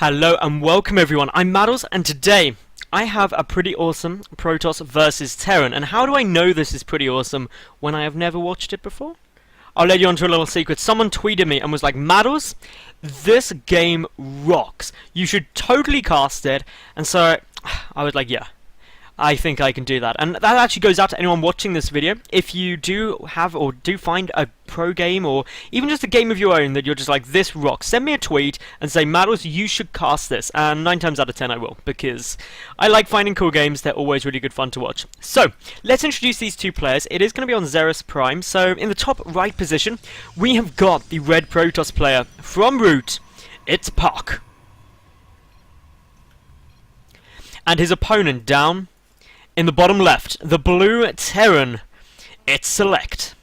Hello and welcome everyone, I'm Madals, and today I have a pretty awesome Protoss versus Terran. And how do I know this is pretty awesome when I have never watched it before? I'll let you onto a little secret. Someone tweeted me and was like, Madals, this game rocks. You should totally cast it. And so I was like, yeah, I think I can do that. And that actually goes out to anyone watching this video. If you do have or do find a pro game or even just a game of your own that you're just like, this rocks, send me a tweet and say, Madals, you should cast this. And 9 times out of 10 I will, because I like finding cool games. They're always really good fun to watch. So let's introduce these two players. It is going to be on Xeris Prime. So in the top right position we have got the red Protoss player from Root. It's puCK. And his opponent down in the bottom left, the blue Terran, it's SeleCT.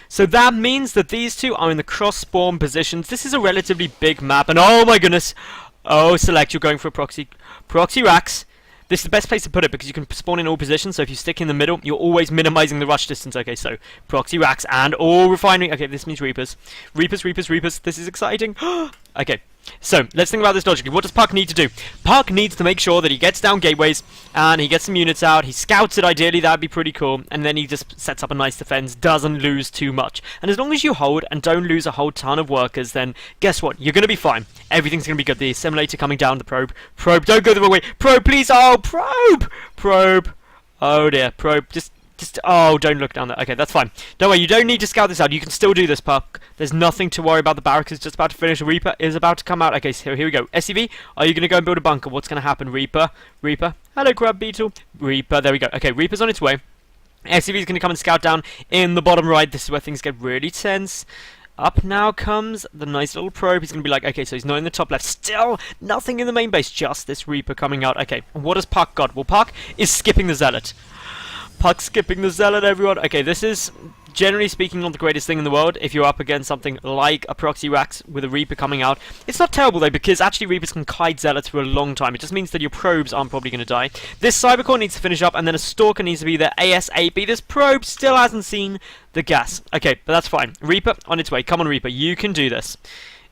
So that means that these two are in the cross-spawn positions. This is a relatively big map, and oh my goodness, oh SeleCT, you're going for a proxy racks. This is the best place to put it because you can spawn in all positions, so if you stick in the middle, you're always minimizing the rush distance. Okay, so proxy racks and all refinery. Okay, this means Reapers. Reapers. This is exciting. Okay, so let's think about this logically. What does puCK need to do? puCK needs to make sure that he gets down gateways and he gets some units out. He scouts it, ideally, that'd be pretty cool. And then he just sets up a nice defense, doesn't lose too much. And as long as you hold and don't lose a whole ton of workers, then guess what? You're going to be fine. Everything's going to be good. The assimilator coming down, the probe. Probe, don't go the wrong way. Probe, please. Oh, probe. Oh dear, probe. Just, oh, don't look down there. Okay, that's fine. Don't worry, you don't need to scout this out. You can still do this, puCK. There's nothing to worry about. The barracks is just about to finish. Reaper is about to come out. Okay, so here we go. SCV, are you going to go and build a bunker? What's going to happen? Reaper. Hello, Crab Beetle. Reaper, there we go. Okay, Reaper's on its way. SCV is going to come and scout down in the bottom right. This is where things get really tense. Up now comes the nice little probe. He's going to be like, okay, so he's not in the top left. Still nothing in the main base, just this Reaper coming out. Okay, and what has puCK got? Well, puCK is skipping the Zealot. puCK skipping the Zealot, everyone. Okay, this is, generally speaking, not the greatest thing in the world if you're up against something like a proxy racks with a Reaper coming out. It's not terrible, though, because actually Reapers can kite Zealots for a long time. It just means that your probes aren't probably going to die. This Cybercore needs to finish up, and then a Stalker needs to be there ASAP. This probe still hasn't seen the gas. Okay, but that's fine. Reaper on its way. Come on, Reaper. You can do this.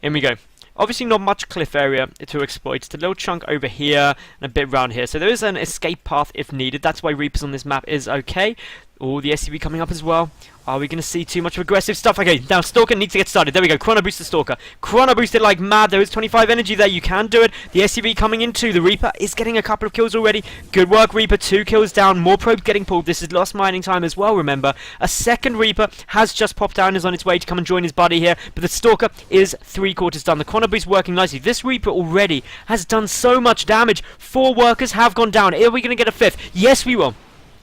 In we go. Obviously not much cliff area to exploit. Just a little chunk over here and a bit around here. So there is an escape path if needed. That's why Reapers on this map is okay. Oh, the SCV coming up as well. Are we going to see too much of aggressive stuff? Okay, now Stalker needs to get started. There we go. Chrono boost the Stalker. Chrono boosted like mad. There is 25 energy there. You can do it. The SCV coming into. The Reaper is getting a couple of kills already. Good work, Reaper. 2 kills down. More probes getting pulled. This is lost mining time as well, remember. A second Reaper has just popped down. Is on its way to come and join his buddy here. But the Stalker is 3/4 done. The Chrono boost working nicely. This Reaper already has done so much damage. 4 workers have gone down. Are we going to get a 5th? Yes, we will.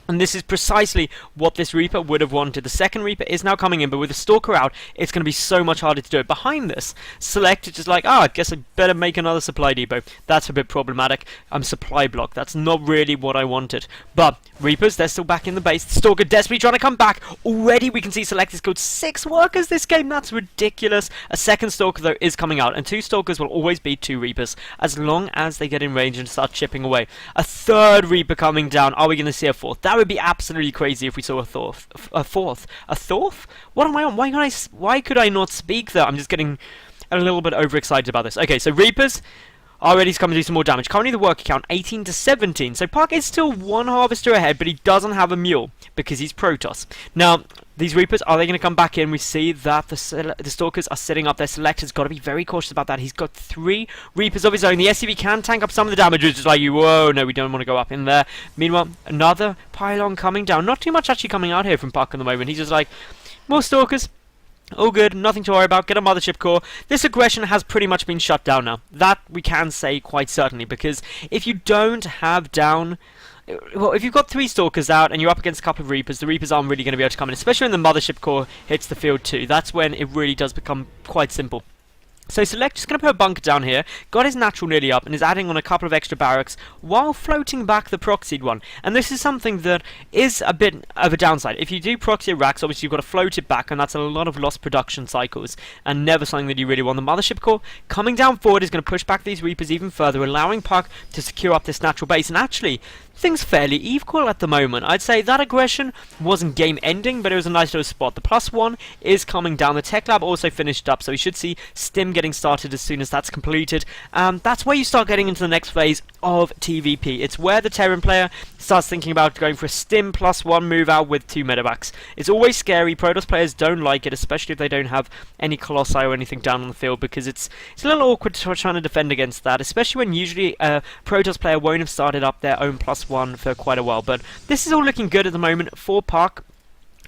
And this is precisely what this Reaper would have wanted. The second Reaper is now coming in, but with the Stalker out, it's going to be so much harder to do it. Behind this, SeleCT is just like, I guess I better make another supply depot. That's a bit problematic. Supply block. That's not really what I wanted. But Reapers, they're still back in the base. Stalker desperately trying to come back. Already we can see SeleCT has killed 6 workers this game. That's ridiculous. A second Stalker, though, is coming out. And 2 Stalkers will always be 2 Reapers, as long as they get in range and start chipping away. A third Reaper coming down. Are we going to see a 4th? That would be absolutely crazy if we saw a fourth. A fourth? What am I on? Why could I not speak there? I'm just getting a little bit overexcited about this. Okay, so Reapers already coming to do some more damage. Currently the worker count 18 to 17. So puCK is still 1 harvester ahead, but he doesn't have a mule because he's Protoss. Now, these Reapers, are they going to come back in? We see that the Stalkers are sitting up there. SeleCT has got to be very cautious about that. He's got 3 Reapers of his own. The SCV can tank up some of the damage, which is like, whoa, no, we don't want to go up in there. Meanwhile, another pylon coming down. Not too much actually coming out here from puCK at the moment. He's just like, more Stalkers. All good, nothing to worry about. Get a mothership core. This aggression has pretty much been shut down now. That we can say quite certainly, because if you don't have down... Well, if you've got 3 Stalkers out and you're up against a couple of Reapers, the Reapers aren't really going to be able to come in, especially when the mothership core hits the field too. That's when it really does become quite simple. So SeleCT is going to put a bunker down here, got his natural nearly up, and is adding on a couple of extra barracks while floating back the proxied one. And this is something that is a bit of a downside. If you do proxy racks, obviously you've got to float it back, and that's a lot of lost production cycles, and never something that you really want. The mothership core coming down forward is going to push back these Reapers even further, allowing puCK to secure up this natural base. And actually, things fairly equal at the moment. I'd say that aggression wasn't game ending, but it was a nice little spot. The +1 is coming down. The Tech Lab also finished up, so we should see Stim getting started as soon as that's completed. That's where you start getting into the next phase of TvP. It's where the Terran player starts thinking about going for a Stim +1 move out with 2 medevacs. It's always scary. Protoss players don't like it, especially if they don't have any Colossi or anything down on the field, because it's a little awkward trying to defend against that, especially when usually a Protoss player won't have started up their own +1 for quite a while. But this is all looking good at the moment for puCK.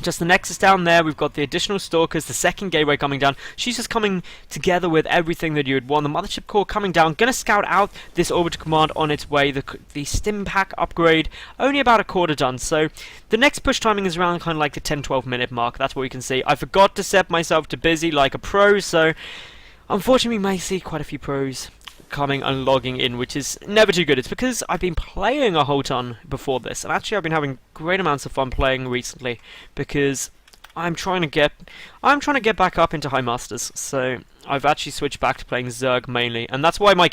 Just the Nexus down there, we've got the additional Stalkers, the second gateway coming down. She's just coming together with everything that you would want. The Mothership Core coming down, gonna scout out this Orbital Command on its way. The Stim Pack upgrade, only about a quarter done, so the next push timing is around kind of like the 10-12 minute mark. That's what we can see. I forgot to set myself to busy like a pro, so unfortunately we may see quite a few pros coming and logging in, which is never too good. It's because I've been playing a whole ton before this, and actually I've been having great amounts of fun playing recently because I'm trying to get back up into High Masters, so I've actually switched back to playing Zerg mainly, and that's why my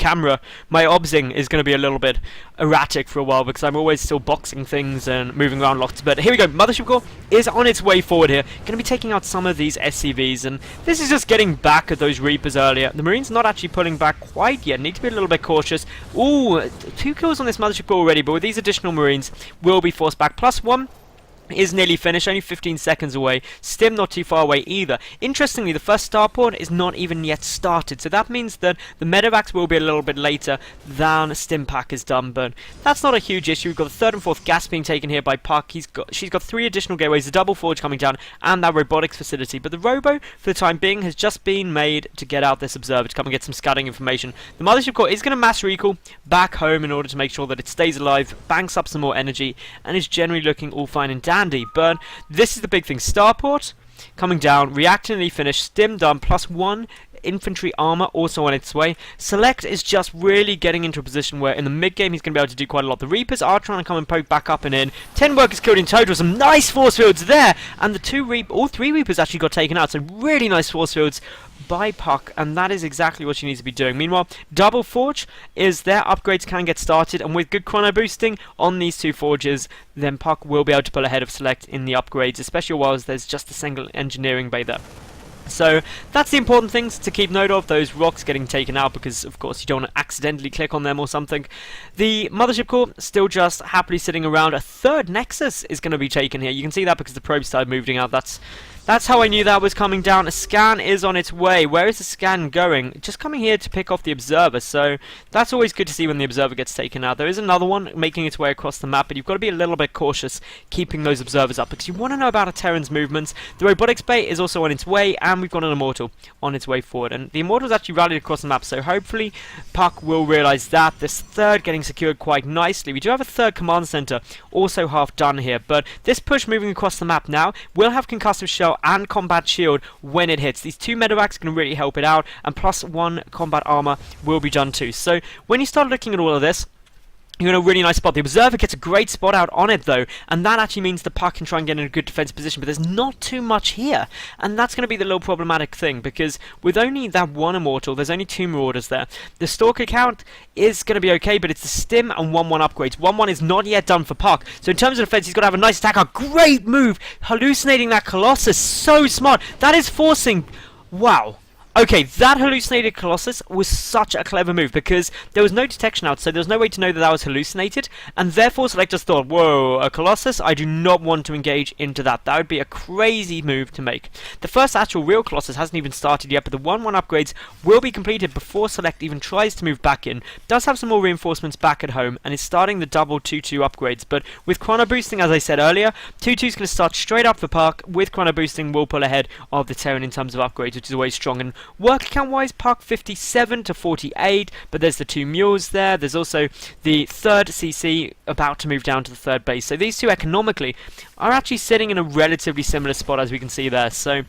obsing is going to be a little bit erratic for a while, because I'm always still boxing things and moving around lots. But here we go, Mothership Core is on its way forward here, going to be taking out some of these SCVs, and this is just getting back at those Reapers earlier. The Marines not actually pulling back quite yet, need to be a little bit cautious. Ooh, 2 kills on this Mothership Core already, but with these additional Marines, will be forced back. +1 is nearly finished, only 15 seconds away. Stim not too far away either. Interestingly, the first starport is not even yet started, so that means that the medevacs will be a little bit later than Stim Pack is done, but that's not a huge issue. We've got the 3rd and 4th gas being taken here by puCK. She's got 3 additional gateways, the double forge coming down, and that robotics facility, but the robo, for the time being, has just been made to get out this observer to come and get some scouting information. The Mothership Core is going to mass recall back home in order to make sure that it stays alive, banks up some more energy, and is generally looking all fine and dandy. But this is the big thing. Starport coming down, reactively finished, Stim done, +1 infantry armor also on its way. SeleCT is just really getting into a position where in the mid game he's going to be able to do quite a lot. The Reapers are trying to come and poke back up and in. 10 workers killed in total, some nice force fields there, and all 3 Reapers actually got taken out, so really nice force fields by puCK, and that is exactly what she needs to be doing. Meanwhile, double forge is there, upgrades can get started, and with good chrono boosting on these 2 forges, then puCK will be able to pull ahead of SeleCT in the upgrades, especially while there's just a single engineering bay there. So that's the important things to keep note of, those rocks getting taken out, because of course you don't want to accidentally click on them or something. The Mothership Core still just happily sitting around. A 3rd Nexus is going to be taken here. You can see that because the probe started moving out. That's how I knew that was coming down. A scan is on its way. Where is the scan going? Just coming here to pick off the observer, so that's always good to see when the observer gets taken out. There is another one making its way across the map, but you've got to be a little bit cautious keeping those observers up, because you want to know about a Terran's movements. The robotics bay is also on its way, and we've got an Immortal on its way forward, and the Immortal's actually rallied across the map, so hopefully puCK will realise that. This 3rd getting secured quite nicely. We do have a 3rd command center also half done here, but this push moving across the map now will have concussive shell and combat shield when it hits. These 2 medevacs can really help it out, and +1 combat armor will be done too. So when you start looking at all of this, you're in a really nice spot. The observer gets a great spot out on it though, and that actually means the puCK can try and get in a good defensive position, but there's not too much here, and that's going to be the little problematic thing, because with only that 1 Immortal, there's only 2 Marauders there. The Stalker count is going to be okay, but it's the Stim and 1-1 upgrades. 1-1 is not yet done for puCK, so in terms of defense, he's got to have a nice attack. A great move! Hallucinating that Colossus, so smart! That is forcing... Wow! Okay, that hallucinated Colossus was such a clever move, because there was no detection out, so there was no way to know that that was hallucinated, and therefore SeleCT just thought, whoa, a Colossus? I do not want to engage into that. That would be a crazy move to make. The first actual real Colossus hasn't even started yet, but the 1-1 upgrades will be completed before SeleCT even tries to move back in. Does have some more reinforcements back at home, and is starting the double 2-2 upgrades, but with chrono boosting, as I said earlier, 2-2 is going to start straight up for puCK. With chrono boosting, we'll pull ahead of the Terran in terms of upgrades, which is always strong. And work count wise, puCK 57 to 48, but there's the 2 mules there. There's also the 3rd CC about to move down to the 3rd base. So these 2 economically are actually sitting in a relatively similar spot, as we can see there. So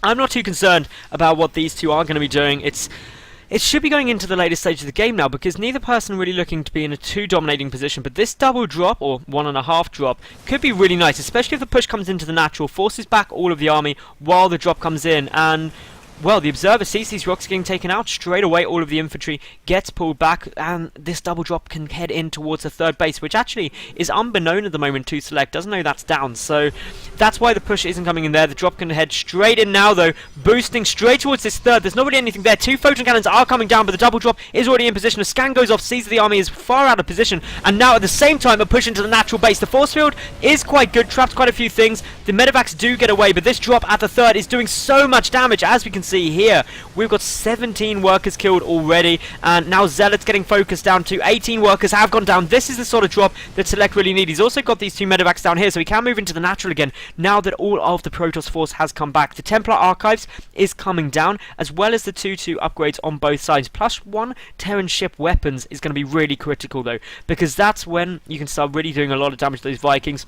I'm not too concerned about what these 2 are going to be doing. It should be going into the later stage of the game now, because neither person really looking to be in a too dominating position, but this double drop, or 1.5 drop, could be really nice, especially if the push comes into the natural, forces back all of the army while the drop comes in, and well, the observer sees these rocks getting taken out straight away. All of the infantry gets pulled back, and this double drop can head in towards the third base, which actually is unbeknown at the moment to Select. Doesn't know that's down, so that's why the push isn't coming in there. The drop can head straight in now, though, boosting straight towards this third. There's not really anything there. 2 photon cannons are coming down, but the double drop is already in position. A scan goes off, sees the army is far out of position, and now at the same time a push into the natural base. The force field is quite good, traps quite a few things. The medevacs do get away, but this drop at the third is doing so much damage, as we can see here. We've got 17 workers killed already, and now Zealot's getting focused down to 18 workers have gone down. This is the sort of drop that Select really need. He's also got these 2 medevacs down here, so he can move into the natural again now that all of the Protoss force has come back. The Templar Archives is coming down, as well as the 2-2 upgrades on both sides. Plus 1 Terran ship weapons is going to be really critical, though, because that's when you can start really doing a lot of damage to those Vikings.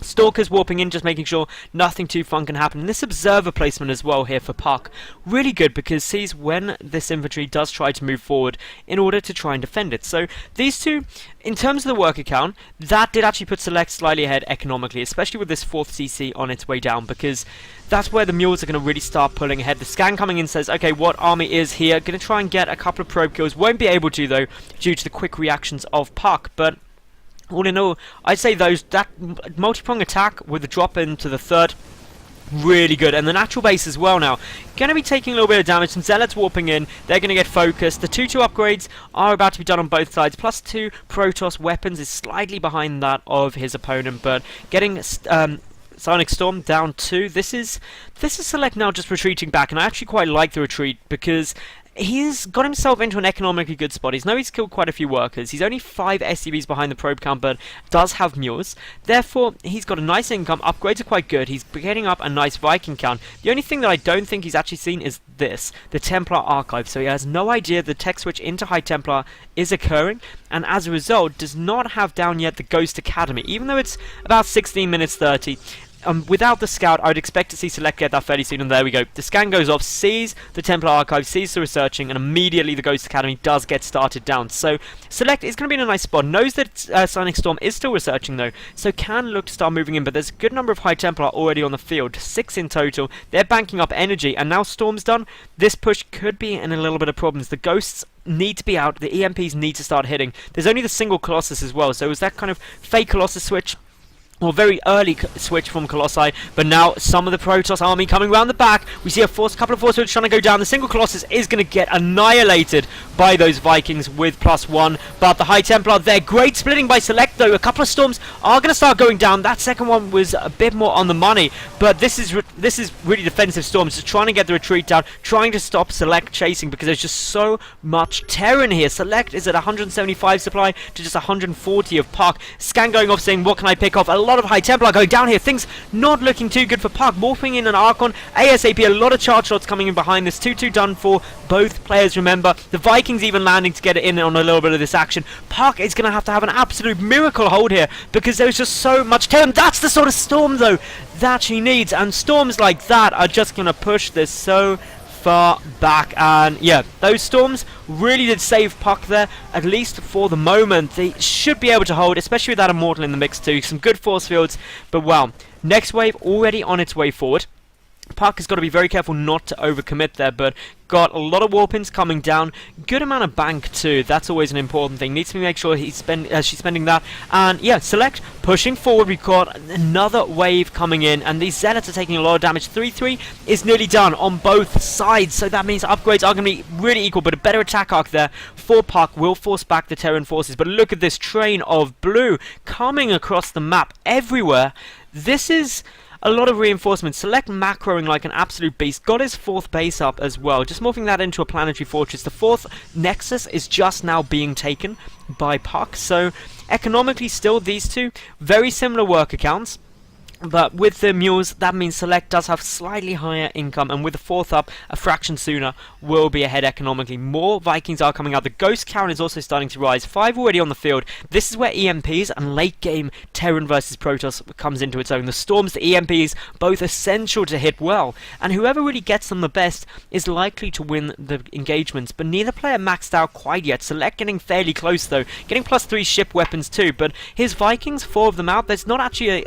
Stalkers warping in, just making sure nothing too fun can happen. And this observer placement as well here for puCK, really good, because sees when this infantry does try to move forward in order to try and defend it. So these two, in terms of the worker count, that did actually put Select slightly ahead economically, especially with this 4th CC on its way down, because that's where the mules are going to really start pulling ahead. The scan coming in says, okay, what army is here? Going to try and get a couple of probe kills. Won't be able to, though, due to the quick reactions of puCK, but all in all, I'd say that multi-prong attack with the drop into the third, really good. And the natural base as well now, going to be taking a little bit of damage. Some Zealots warping in, they're going to get focused. The 2-2 upgrades are about to be done on both sides. Plus 2 Protoss weapons is slightly behind that of his opponent, but getting Sonic Storm down 2. This is Select now just retreating back, and I actually quite like the retreat because he's got himself into an economically good spot. He's killed quite a few workers. He's only 5 SCVs behind the probe count, but does have mules. Therefore, he's got a nice income. Upgrades are quite good. He's getting up a nice Viking count. The only thing that I don't think he's actually seen is this, the Templar Archive. So he has no idea the tech switch into High Templar is occurring, and as a result, does not have down yet the Ghost Academy, even though it's about 16 minutes 30. Without the scout, I would expect to see Select get that fairly soon, and there we go. The scan goes off, sees the Templar Archive, sees the researching, and immediately the Ghost Academy does get started down. So Select is going to be in a nice spot. Knows that Sonic Storm is still researching, though, so can look to start moving in, but there's a good number of High Templar already on the field. 6 in total. They're banking up energy, and now Storm's done. This push could be in a little bit of problems. The Ghosts need to be out. The EMPs need to start hitting. There's only the single Colossus as well, so it was that kind of fake Colossus switch, or very early switch from Colossi, but now some of the Protoss army coming around the back. We see a couple of force fields trying to go down. The single Colossus is going to get annihilated by those Vikings with +1, but the High Templar, they're great splitting by Select, though. A couple of Storms are going to start going down. That second one was a bit more on the money, but this is really defensive Storms, just trying to get the retreat down, trying to stop Select chasing, because there's just so much Terran here. Select is at 175 supply to just 140 of puCK. Scan going off saying, what can I pick off? A lot of High Templar going down here. Things not looking too good for puCK. Morphing in an Archon ASAP. A lot of charge shots coming in behind this. 2-2 done for both players, remember. The Vikings even landing to get it in on a little bit of this action. puCK is going to have an absolute miracle hold here, because there's just so much Terran. That's the sort of Storm, though, that she needs. And Storms like that are just going to push this so far back, and yeah, those Storms really did save puCK there, at least for the moment. They should be able to hold, especially with that Immortal in the mix too. Some good force fields, but wow, next wave already on its way forward. puCK has got to be very careful not to overcommit there, but got a lot of warp-ins coming down. Good amount of bank too. That's always an important thing. Needs to make sure she's spending that. And yeah, Select pushing forward. We've got another wave coming in, and these Zealots are taking a lot of damage. 3-3 is nearly done on both sides, so that means upgrades are going to be really equal, but a better attack arc there for puCK will force back the Terran forces. But look at this train of blue coming across the map everywhere. This is a lot of reinforcements. Select macroing like an absolute beast. Got his 4th base up as well, just morphing that into a planetary fortress. The 4th Nexus is just now being taken by puCK, so economically still these two very similar work accounts. But with the mules, that means Select does have slightly higher income, and with the 4th up, a fraction sooner, will be ahead economically. More Vikings are coming out. The Ghost count is also starting to rise. 5 already on the field. This is where EMPs and late game Terran versus Protoss comes into its own. The Storms, the EMPs, both essential to hit well, and whoever really gets them the best is likely to win the engagements. But neither player maxed out quite yet. Select getting fairly close though, getting +3 ship weapons too, but his Vikings, 4 of them out. There's not actually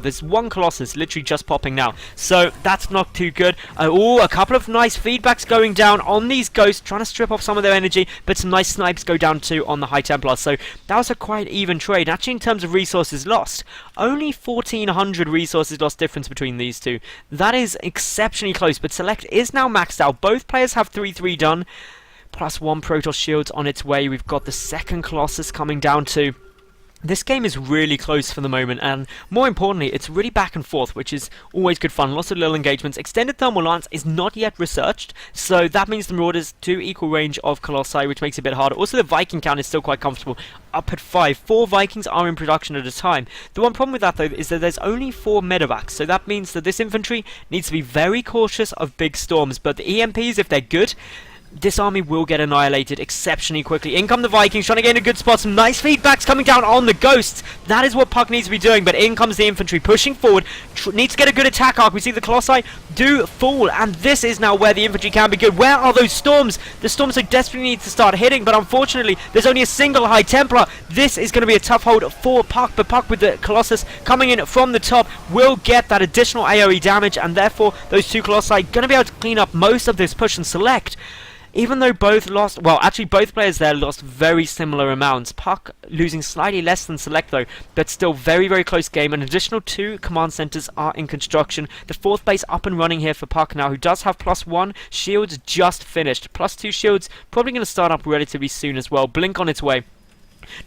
there's there's one Colossus literally just popping now. So that's not too good. Oh, a couple of nice feedbacks going down on these Ghosts, trying to strip off some of their energy, but some nice snipes go down too on the High Templar. So that was a quite even trade. Actually, in terms of resources lost, only 1,400 resources lost difference between these two. That is exceptionally close, but SeleCT is now maxed out. Both players have 3-3 done, plus 1 Protoss shield on its way. We've got the second Colossus coming down too. This game is really close for the moment, and more importantly, it's really back and forth, which is always good fun. Lots of little engagements. Extended Thermal Lance is not yet researched, so that means the Marauders do equal range of Colossi, which makes it a bit harder. Also, the Viking count is still quite comfortable, up at 5. 4 Vikings are in production at a time. The one problem with that, though, is that there's only 4 medevacs, so that means that this infantry needs to be very cautious of big storms, but the EMPs, if they're good, this army will get annihilated exceptionally quickly. In come the Vikings, trying to get in a good spot. Some nice feedbacks coming down on the Ghosts. That is what puCK needs to be doing, but in comes the infantry, pushing forward. Needs to get a good attack arc. We see the Colossi do fall, and this is now where the infantry can be good. Where are those storms? The storms so desperately need to start hitting, but unfortunately, there's only a single High Templar. This is going to be a tough hold for puCK, but puCK with the Colossus coming in from the top will get that additional AoE damage, and therefore, those 2 Colossi going to be able to clean up most of this push and SeleCT. Even though both lost, well, actually both players there lost very similar amounts. puCK losing slightly less than SeleCT though, but still very, very close game. An additional 2 command centers are in construction. The 4th base up and running here for puCK now, who does have +1 shields just finished. +2 shields probably going to start up relatively soon as well. Blink on its way.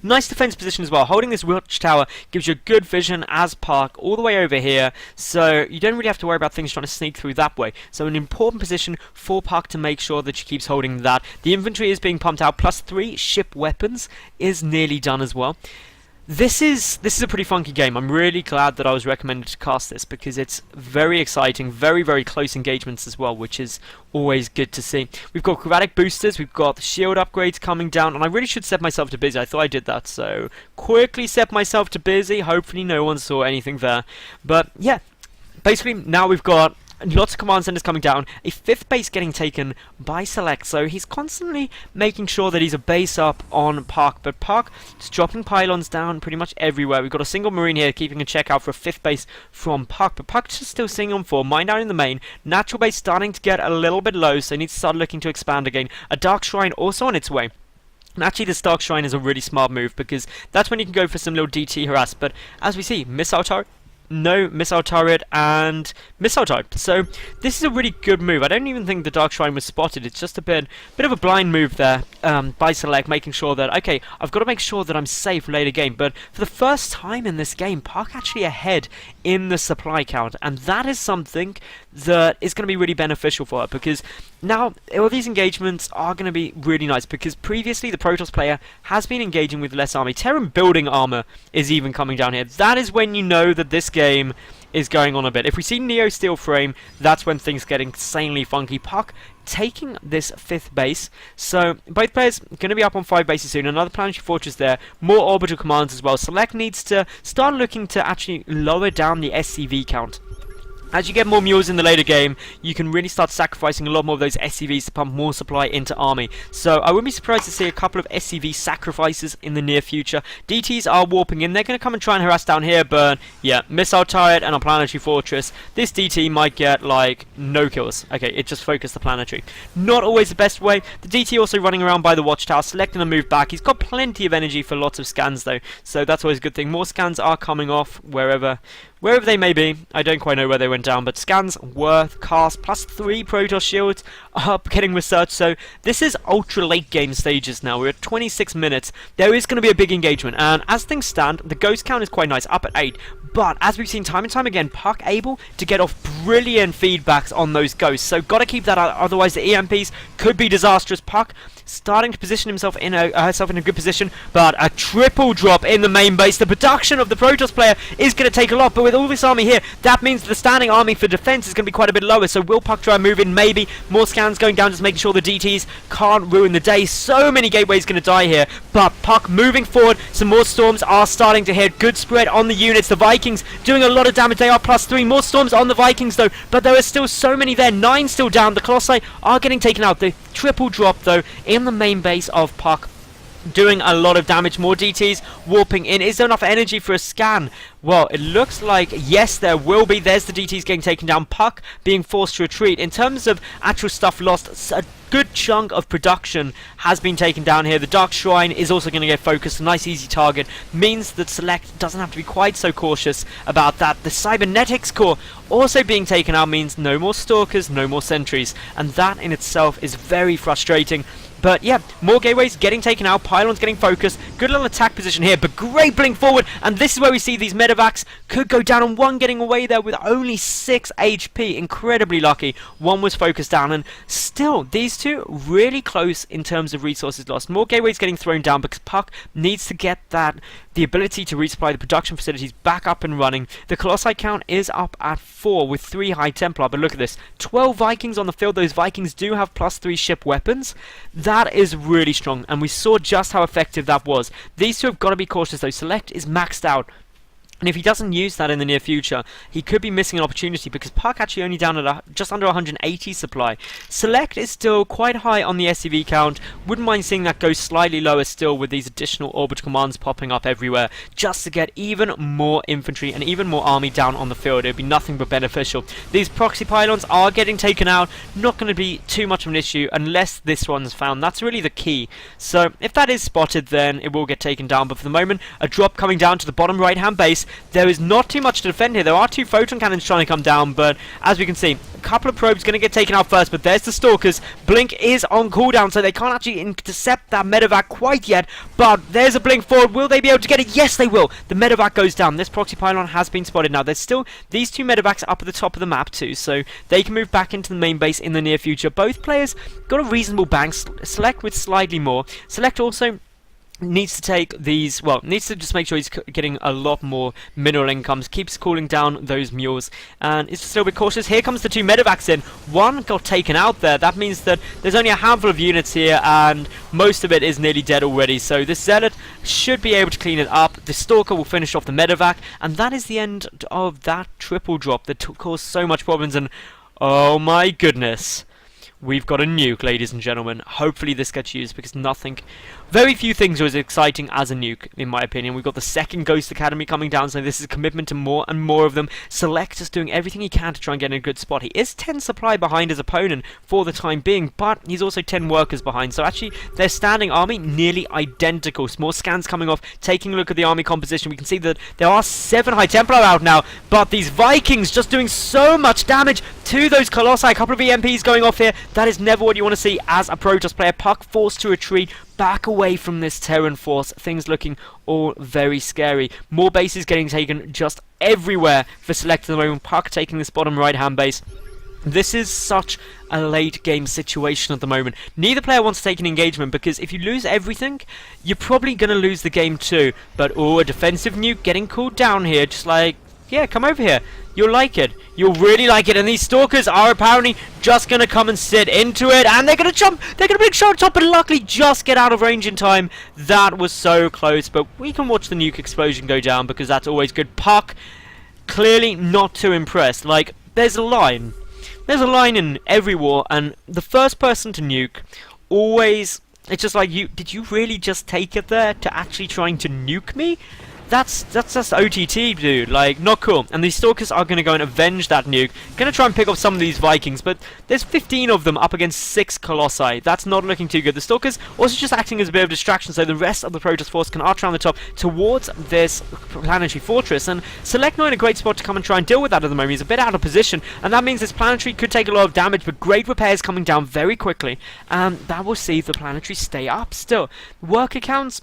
Nice defense position as well. Holding this watchtower gives you good vision as puCK all the way over here, so you don't really have to worry about things trying to sneak through that way. So an important position for puCK to make sure that she keeps holding that. The infantry is being pumped out. +3 ship weapons is nearly done as well. This is a pretty funky game. I'm really glad that I was recommended to cast this because it's very exciting, very, very close engagements as well, which is always good to see. We've got chromatic boosters, we've got shield upgrades coming down, and I really should set myself to busy. I thought I did that, so quickly set myself to busy. Hopefully no one saw anything there. But yeah, basically now we've got lots of command centers coming down, a 5th base getting taken by SeleCT, so he's constantly making sure that he's a base up on puCK, but puCK is dropping pylons down pretty much everywhere. We've got a single marine here keeping a check out for a 5th base from puCK, but puCK's just still sitting on 4, mine down in the main, natural base starting to get a little bit low, so he needs to start looking to expand again. A Dark Shrine also on its way. And actually this Dark Shrine is a really smart move because that's when you can go for some little DT harass, but as we see, missile turret, no missile turret, and missile turret. So this is a really good move. I don't even think the Dark Shrine was spotted. It's just a bit of a blind move there by SeleCT, making sure that, okay, I've got to make sure that I'm safe later game. But for the first time in this game, puCK actually ahead in the supply count, and that is something that is going to be really beneficial for her, because now all these engagements are going to be really nice, because previously the Protoss player has been engaging with less army. Terran building armor is even coming down here. That is when you know that this game is going on a bit. If we see Neo Steel Frame, that's when things get insanely funky. puCK taking this 5th base, so both players going to be up on 5 bases soon. Another planetary fortress there, more orbital commands as well. SeleCT needs to start looking to actually lower down the SCV count. As you get more mules in the later game, you can really start sacrificing a lot more of those SCVs to pump more supply into army. So I wouldn't be surprised to see a couple of SCV sacrifices in the near future. DTs are warping in. They're going to come and try and harass down here, but yeah, missile turret and a planetary fortress. This DT might get like no kills. Okay, it just focused the planetary. Not always the best way. The DT also running around by the watchtower, selecting a move back. He's got plenty of energy for lots of scans though, so that's always a good thing. More scans are coming off wherever they may be. I don't quite know where they went down, but scans were cast, +3 Protoss shields are getting researched, so this is ultra late game stages now. We're at 26 minutes. There is going to be a big engagement, and as things stand, the ghost count is quite nice, up at 8, but as we've seen time and time again, puCK able to get off brilliant feedbacks on those ghosts, so got to keep that out, otherwise the EMPs could be disastrous. puCK starting to position himself in herself in a good position, but a triple drop in the main base. The production of the Protoss player is going to take a lot, but with all this army here, that means the standing army for defense is going to be quite a bit lower, so will puCK try and move in? Maybe. More scans going down, just making sure the DTs can't ruin the day. So many gateways going to die here, but puCK moving forward. Some more storms are starting to hit. Good spread on the units. The Vikings doing a lot of damage. They are +3. More storms on the Vikings though, but there are still so many there. 9 still down. The Colossi are getting taken out. The triple drop though in the main base of puCK. doing a lot of damage. More DTs warping in. Is there enough energy for a scan? Well, it looks like yes, there will be. There's the DTs getting taken down. puCK being forced to retreat. In terms of actual stuff lost, a good chunk of production has been taken down here. The Dark Shrine is also going to get focused. A nice easy target means that SeleCT doesn't have to be quite so cautious about that. The Cybernetics core also being taken out means no more Stalkers, no more Sentries, and that in itself is very frustrating. But yeah, more gateways getting taken out, pylons getting focused, good little attack position here, but great blink forward, and this is where we see these medevacs could go down, and one getting away there with only 6 HP, incredibly lucky. One was focused down, and still, these two really close in terms of resources lost. More gateways getting thrown down because puCK needs to get the ability to resupply the production facilities back up and running. The Colossi count is up at 4 with 3 High Templar, but look at this, 12 Vikings on the field. Those Vikings do have +3 ship weapons. That is really strong, and we saw just how effective that was. These two have got to be cautious though. SeleCT is maxed out, and if he doesn't use that in the near future, he could be missing an opportunity because puCK actually only down at just under 180 supply. SeleCT is still quite high on the SCV count. Wouldn't mind seeing that go slightly lower still with these additional orbital commands popping up everywhere just to get even more infantry and even more army down on the field. It would be nothing but beneficial. These proxy pylons are getting taken out. Not going to be too much of an issue unless this one's found. That's really the key. So if that is spotted, then it will get taken down. But for the moment, a drop coming down to the bottom right-hand base. There is not too much to defend here. There are 2 photon cannons trying to come down, but as we can see, a couple of probes going to get taken out first, but there's the Stalkers. Blink is on cooldown, so they can't actually intercept that medevac quite yet, but there's a blink forward. Will they be able to get it? Yes, they will. The medevac goes down. This proxy pylon has been spotted. Now, there's still these 2 medevacs up at the top of the map too, so they can move back into the main base in the near future. Both players got a reasonable bank. SeleCT with slightly more. SeleCT also needs to take these, well, needs to just make sure he's getting a lot more mineral incomes, keeps cooling down those mules, and is still a bit cautious. Here comes the 2 medevacs in. One got taken out there. That means that there's only a handful of units here, and most of it is nearly dead already, so this Zealot should be able to clean it up. The Stalker will finish off the medevac, and that is the end of that triple drop that caused so much problems, and oh my goodness, we've got a nuke, ladies and gentlemen. Hopefully this gets used, because very few things are as exciting as a nuke, in my opinion. We've got the second Ghost Academy coming down, so this is a commitment to more and more of them. SeleCT is doing everything he can to try and get in a good spot. He is 10 supply behind his opponent for the time being, but he's also 10 workers behind, so actually their standing army nearly identical. More scans coming off, taking a look at the army composition. We can see that there are 7 High Templar out now, but these Vikings just doing so much damage to those Colossi. A couple of EMPs going off here. That is never what you want to see as a Protoss player. puCK forced to retreat back away from this Terran force. Things looking all very scary. More bases getting taken just everywhere for SeleCT at the moment. puCK taking this bottom right-hand base. This is such a late game situation at the moment. Neither player wants to take an engagement, because if you lose everything, you're probably going to lose the game too. But oh, a defensive nuke getting cooled down here, just like, yeah, come over here. You'll like it. You'll really like it. And these Stalkers are apparently just going to come and sit into it. And they're going to jump. They're going to bring shot on top, but luckily just get out of range in time. That was so close. But we can watch the nuke explosion go down, because that's always good. puCK clearly not too impressed. Like, there's a line. There's a line in every war. And the first person to nuke always... It's just like, did you really just take it there to actually trying to nuke me? That's just OTT, dude. Like, not cool. And these Stalkers are going to go and avenge that nuke. Going to try and pick off some of these Vikings, but there's 15 of them up against 6 Colossi. That's not looking too good. The Stalkers also just acting as a bit of distraction, so the rest of the Protoss force can arch around the top towards this planetary fortress. And SeleCT not in a great spot to come and try and deal with that at the moment. He's a bit out of position, and that means this planetary could take a lot of damage, but great repairs coming down very quickly. And that will see the planetary stay up still. Worker counts,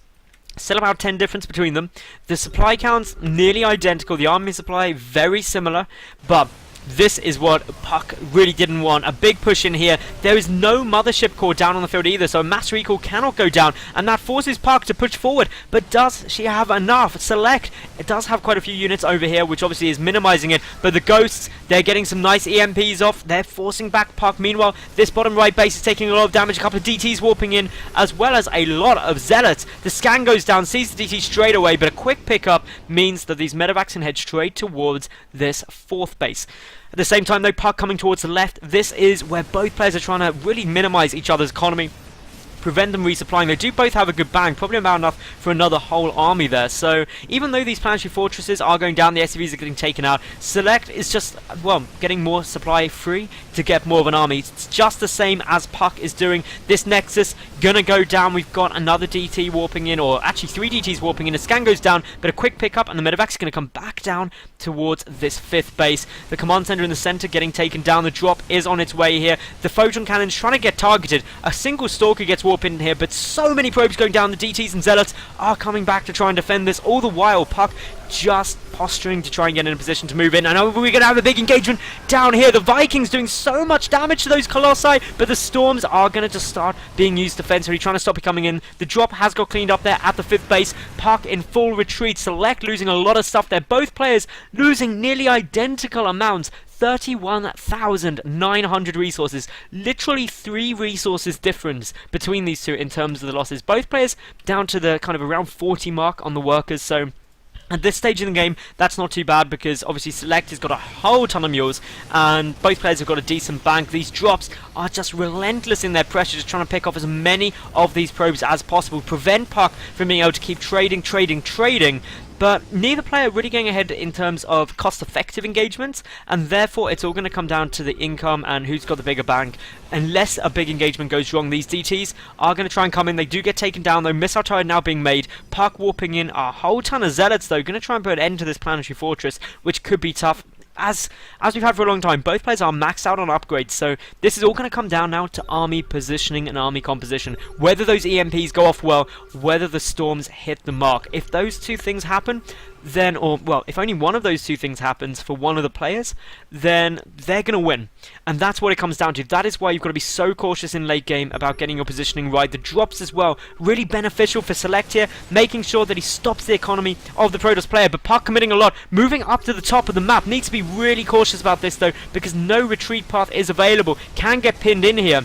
still about 10 difference between them. The supply counts nearly identical. The army supply very similar, but this is what puCK really didn't want. A big push in here. There is no mothership core down on the field either, so a mass recall cannot go down, and that forces puCK to push forward. But does she have enough? SeleCT, it does have quite a few units over here, which obviously is minimizing it, but the Ghosts, they're getting some nice EMPs off. They're forcing back puCK. Meanwhile, this bottom right base is taking a lot of damage. A couple of DTs warping in, as well as a lot of Zealots. The scan goes down, sees the DT straight away, but a quick pickup means that these medevacs can head straight towards this 4th base. At the same time, though, puCK coming towards the left. This is where both players are trying to really minimize each other's economy. prevent them resupplying. They do both have a good bang, probably about enough for another whole army there. So even though these planetary fortresses are going down, the SCVs are getting taken out, SeleCT is just, well, getting more supply free to get more of an army. It's just the same as puCK is doing. This Nexus gonna go down. We've got another DT warping in, or actually 3 DTs warping in. A scan goes down, but a quick pickup, and the medevac is gonna come back down towards this 5th base. The command center in the center getting taken down. The drop is on its way here. The photon cannon's trying to get targeted. A single stalker gets warped in here, but so many probes going down. The DTs and zealots are coming back to try and defend this. All the while, puCK just posturing to try and get in a position to move in. I know we're going to have a big engagement down here. The Vikings doing so much damage to those Colossi, but the Storms are going to just start being used defensively, trying to stop it coming in. The drop has got cleaned up there at the 5th base. puCK in full retreat. SeleCT losing a lot of stuff there. Both players losing nearly identical amounts. 31,900 resources. Literally 3 resources difference between these two in terms of the losses. Both players down to the kind of around 40 mark on the workers, so at this stage in the game, that's not too bad, because obviously SeleCT has got a whole ton of mules, and both players have got a decent bank. These drops are just relentless in their pressure, just trying to pick off as many of these probes as possible, prevent puCK from being able to keep trading, but neither player really going ahead in terms of cost-effective engagements, and therefore it's all going to come down to the income and who's got the bigger bank. Unless a big engagement goes wrong, these DTs are going to try and come in. They do get taken down though. Missile turret now being made. puCK warping in a whole ton of zealots though, going to try and put an end to this planetary fortress, which could be tough. As we've had for a long time, both players are maxed out on upgrades, so this is all going to come down now to army positioning and army composition. Whether those EMPs go off well, whether the Storms hit the mark. If those two things happen, then, or, well, if only one of those two things happens for one of the players, then they're going to win. And that's what it comes down to. That is why you've got to be so cautious in late game about getting your positioning right. The drops as well, really beneficial for SeleCT here, making sure that he stops the economy of the Protoss player. But puCK committing a lot, moving up to the top of the map. Needs to be really cautious about this though, because no retreat path is available. Can get pinned in here.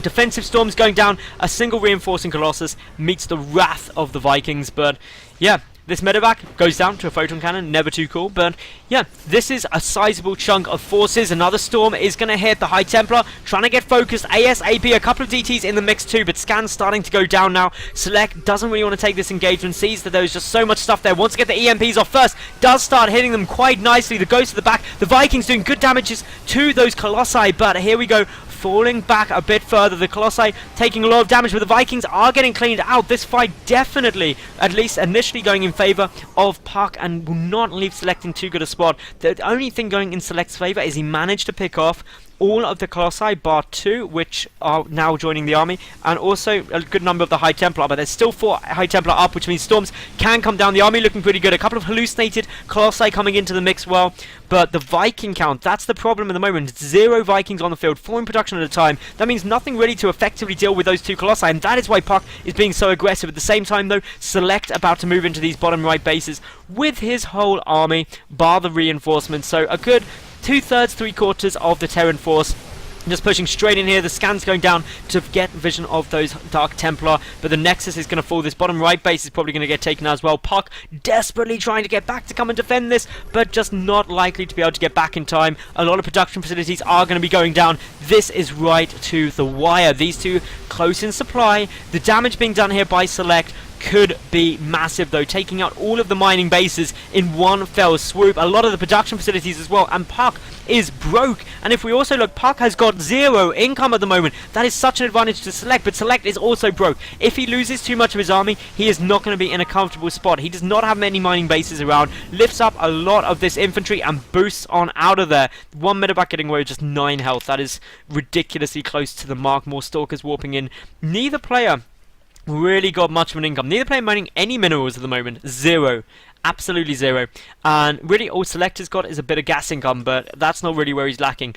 Defensive Storms going down, a single reinforcing Colossus meets the wrath of the Vikings, but yeah, this medevac goes down to a photon cannon, never too cool, but yeah, this is a sizable chunk of forces. Another Storm is going to hit the High Templar, trying to get focused ASAP. A couple of DTs in the mix too, but scans starting to go down now. SeleCT doesn't really want to take this engagement, sees that there's just so much stuff there, wants to get the EMPs off first, does start hitting them quite nicely. The ghost to the back, the Vikings doing good damages to those Colossi, but here we go, falling back a bit further. The Colossi taking a lot of damage, but the Vikings are getting cleaned out. This fight definitely, at least initially, going in favour of puCK, and will not leave SeleCT in too good a spot. The only thing going in SeleCT's favour is he managed to pick off all of the Colossi bar 2, which are now joining the army, and also a good number of the High Templar, but there's still 4 High Templar up, which means Storms can come down. The army looking pretty good. A couple of hallucinated Colossi coming into the mix well, but the Viking count, that's the problem at the moment. It's 0 Vikings on the field, 4 in production at a time. That means nothing really to effectively deal with those 2 Colossi, and that is why puCK is being so aggressive. At the same time though, SeleCT about to move into these bottom right bases with his whole army, bar the reinforcements, so a good 2/3, 3/4 of the Terran force just pushing straight in here. The scans going down to get vision of those Dark Templar, but the Nexus is going to fall. This bottom right base is probably going to get taken as well. puCK desperately trying to get back to come and defend this, but just not likely to be able to get back in time. A lot of production facilities are going to be going down. This is right to the wire. These two close in supply. The damage being done here by SeleCT could be massive though, taking out all of the mining bases in one fell swoop. A lot of the production facilities as well, and puCK is broke. And if we also look, puCK has got 0 income at the moment. That is such an advantage to SeleCT, but SeleCT is also broke. If he loses too much of his army, he is not going to be in a comfortable spot. He does not have many mining bases around, lifts up a lot of this infantry and boosts on out of there. One medevac getting away with just 9 health. That is ridiculously close to the mark. More stalkers warping in. Neither player really got much of an income. Neither player mining any minerals at the moment. 0. Absolutely 0. And really all SeleCT has got is a bit of gas income, but that's not really where he's lacking.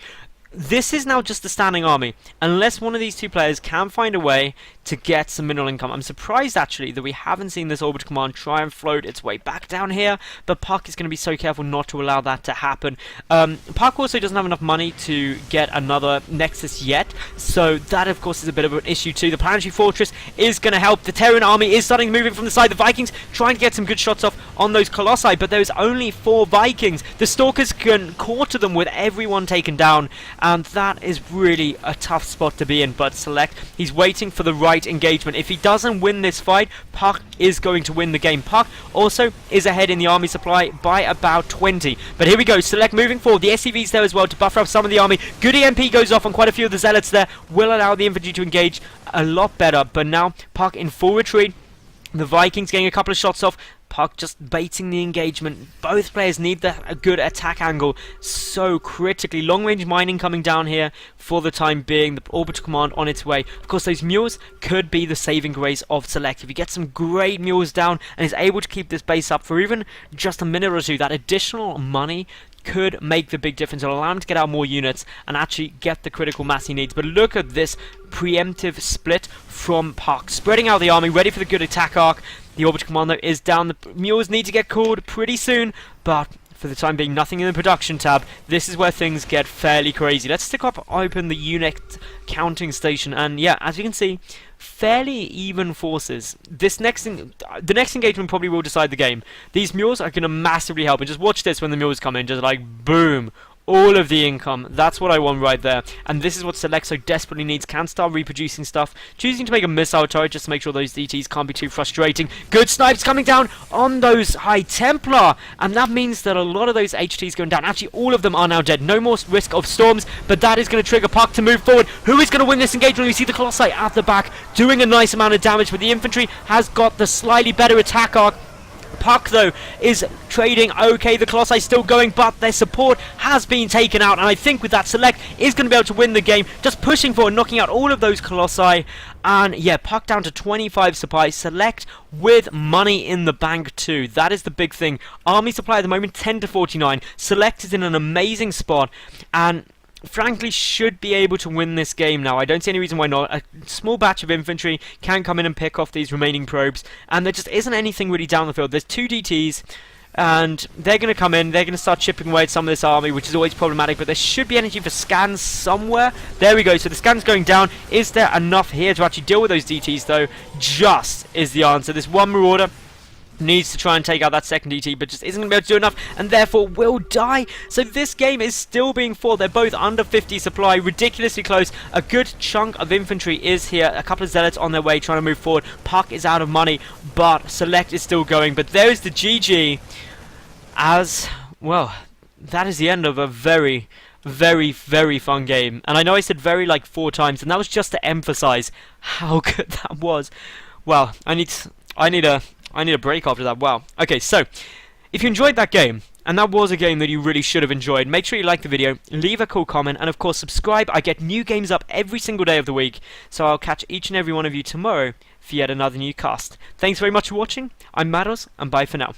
This is now just a standing army, unless one of these two players can find a way to get some mineral income. I'm surprised actually that we haven't seen this orbital command try and float its way back down here, but puCK is going to be so careful not to allow that to happen. puCK also doesn't have enough money to get another Nexus yet, so that of course is a bit of an issue too. The planetary fortress is going to help. The Terran army is starting moving from the side. The Vikings trying to get some good shots off on those Colossi, but there's only 4 Vikings. The Stalkers can quarter them with everyone taken down, and that is really a tough spot to be in. But Select, he's waiting for the right engagement. If he doesn't win this fight, puCK is going to win the game. puCK also is ahead in the army supply by about 20. But here we go, Select moving forward. The SCV's there as well to buffer up some of the army. Good EMP goes off on quite a few of the zealots there, will allow the infantry to engage a lot better. But now puCK in full retreat. The Vikings getting a couple of shots off. puCK just baiting the engagement. Both players need a good attack angle so critically. Long range mining coming down here for the time being. The orbital command on its way. Of course, those mules could be the saving grace of Select. If you get some great mules down and is able to keep this base up for even just a minute or two, that additional money could make the big difference. It'll allow him to get out more units and actually get the critical mass he needs. But look at this preemptive split from puCK. Spreading out the army, ready for the good attack arc. The orbital commando is down. The mules need to get called pretty soon, but for the time being, nothing in the production tab. This is where things get fairly crazy. Let's stick up open the unit counting station, and yeah, as you can see, fairly even forces. The next engagement probably will decide the game. These mules are going to massively help, and just watch this when the mules come in, just like boom, all of the income. That's what I want right there, and this is what Select so desperately needs. Can start reproducing stuff, choosing to make a missile turret just to make sure those DTs can't be too frustrating. Good snipes coming down on those High Templar, and that means that a lot of those HTs going down. Actually, all of them are now dead. No more risk of storms, but that is going to trigger puCK to move forward. Who is going to win this engagement? We see the Colossi at the back doing a nice amount of damage, but the infantry has got the slightly better attack arc. puCK, though, is trading okay. The Colossi still going, but their support has been taken out. And I think with that, Select is going to be able to win the game. Just pushing forward, knocking out all of those Colossi. And yeah, puCK down to 25 supply. Select with money in the bank too. That is the big thing. Army supply at the moment, 10 to 49. Select is in an amazing spot. And frankly, should be able to win this game now. I don't see any reason why not. A small batch of infantry can come in and pick off these remaining probes, and there just isn't anything really down the field. There's 2 DTs, and they're going to come in. They're going to start chipping away at some of this army, which is always problematic, but there should be energy for scans somewhere. There we go. So the scan's going down. Is there enough here to actually deal with those DTs, though? Just is the answer. This one Marauder needs to try and take out that second DT, but just isn't going to be able to do enough, and therefore will die. So this game is still being fought. They're both under 50 supply, ridiculously close. A good chunk of infantry is here. A couple of zealots on their way trying to move forward. puCK is out of money, but Select is still going. But there's the GG. As well, that is the end of a very, very, very fun game. And I know I said very like 4 times, and that was just to emphasize how good that was. Well, I need a break after that. Wow. Okay, so if you enjoyed that game, and that was a game that you really should have enjoyed, make sure you like the video, leave a cool comment, and of course subscribe. I get new games up every single day of the week, so I'll catch each and every one of you tomorrow for yet another new cast. Thanks very much for watching. I'm Madals, and bye for now.